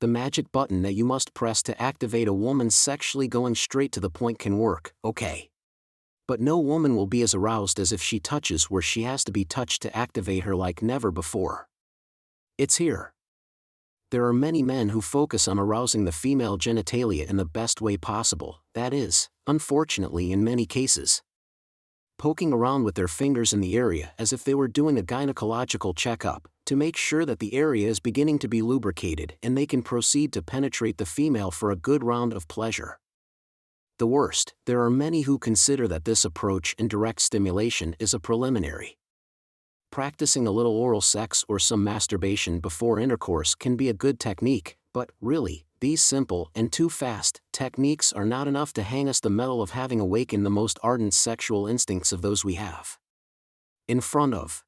the magic button that you must press to activate a woman sexually going straight to the point can work, okay. But no woman will be as aroused as if she touches where she has to be touched to activate her like never before. It's here. There are many men who focus on arousing the female genitalia in the best way possible, that is, unfortunately in many cases, poking around with their fingers in the area as if they were doing a gynecological checkup, to make sure that the area is beginning to be lubricated and they can proceed to penetrate the female for a good round of pleasure. The worst, there are many who consider that this approach in direct stimulation is a preliminary. Practicing a little oral sex or some masturbation before intercourse can be a good technique, but, really, these simple and too fast techniques are not enough to hang us the medal of having awakened the most ardent sexual instincts of those we have in front of.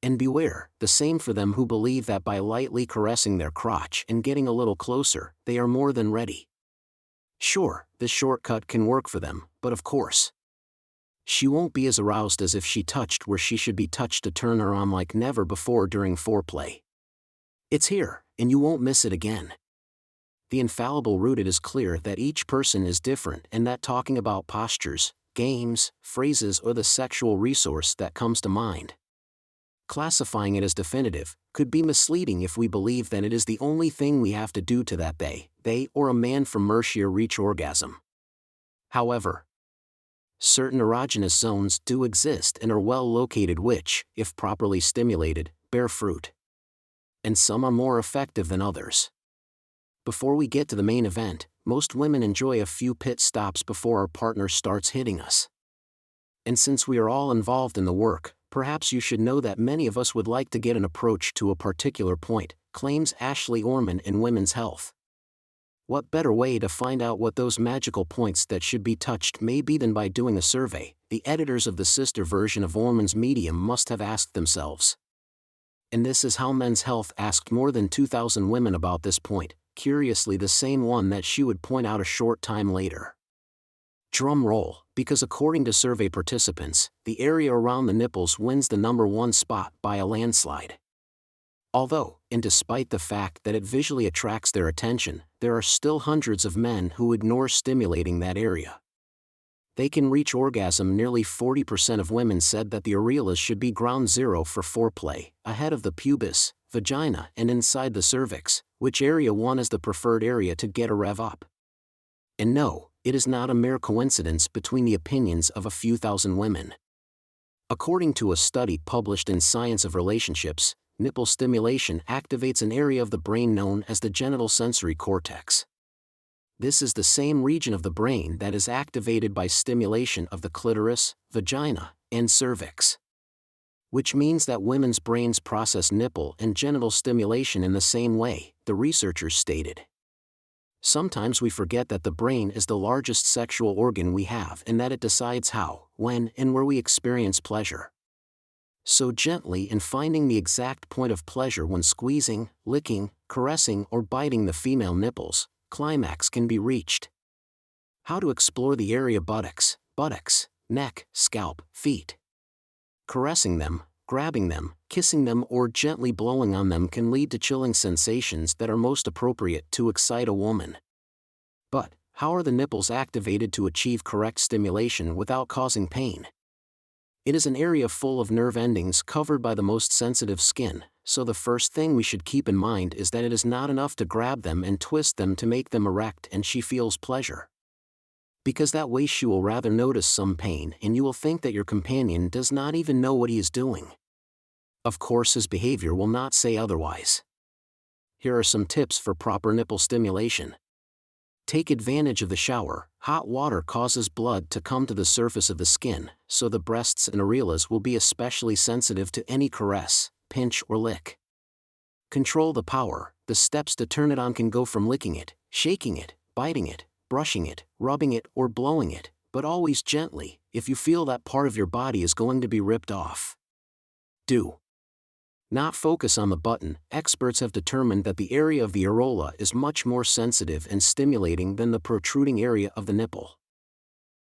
And beware, the same for them who believe that by lightly caressing their crotch and getting a little closer, they are more than ready. Sure, this shortcut can work for them, but of course, she won't be as aroused as if she touched where she should be touched to turn her on like never before during foreplay. It's here, and you won't miss it again. The infallible route: it is clear that each person is different and that talking about postures, games, phrases or the sexual resource that comes to mind, classifying it as definitive, could be misleading if we believe that it is the only thing we have to do to that they or a man from Mercia reach orgasm. However, certain erogenous zones do exist and are well located which, if properly stimulated, bear fruit. And some are more effective than others. Before we get to the main event, most women enjoy a few pit stops before our partner starts hitting us. And since we are all involved in the work, perhaps you should know that many of us would like to get an approach to a particular point, claims Ashley Orman in Women's Health. What better way to find out what those magical points that should be touched may be than by doing a survey the editors of the sister version of Orman's Medium must have asked themselves. And this is how Men's Health asked more than 2,000 women about this point, curiously the same one that she would point out a short time later. Drum roll, because according to survey participants, the area around the nipples wins the #1 spot by a landslide. Although, and despite the fact that it visually attracts their attention, there are still hundreds of men who ignore stimulating that area. They can reach orgasm. Nearly 40% of women said that the areolas should be ground zero for foreplay, ahead of the pubis, vagina and inside the cervix, which area one is the preferred area to get a rev up. And no, it is not a mere coincidence between the opinions of a few thousand women. According to a study published in Science of Relationships, nipple stimulation activates an area of the brain known as the genital sensory cortex. This is the same region of the brain that is activated by stimulation of the clitoris, vagina, and cervix. Which means that women's brains process nipple and genital stimulation in the same way, the researchers stated. Sometimes we forget that the brain is the largest sexual organ we have and that it decides how, when, and where we experience pleasure. So gently in finding the exact point of pleasure when squeezing, licking, caressing or biting the female nipples, climax can be reached. How to explore the area: buttocks, neck, scalp, feet. Caressing them, grabbing them, kissing them or gently blowing on them can lead to chilling sensations that are most appropriate to excite a woman. But, how are the nipples activated to achieve correct stimulation without causing pain? It is an area full of nerve endings covered by the most sensitive skin, so the first thing we should keep in mind is that it is not enough to grab them and twist them to make them erect and she feels pleasure. Because that way she will rather notice some pain and you will think that your companion does not even know what he is doing. Of course his behavior will not say otherwise. Here are some tips for proper nipple stimulation. Take advantage of the shower. Hot water causes blood to come to the surface of the skin, so the breasts and areolas will be especially sensitive to any caress, pinch or lick. Control the power. The steps to turn it on can go from licking it, shaking it, biting it, brushing it, rubbing it or blowing it, but always gently, if you feel that part of your body is going to be ripped off. Do not focus on the button. Experts have determined that the area of the areola is much more sensitive and stimulating than the protruding area of the nipple.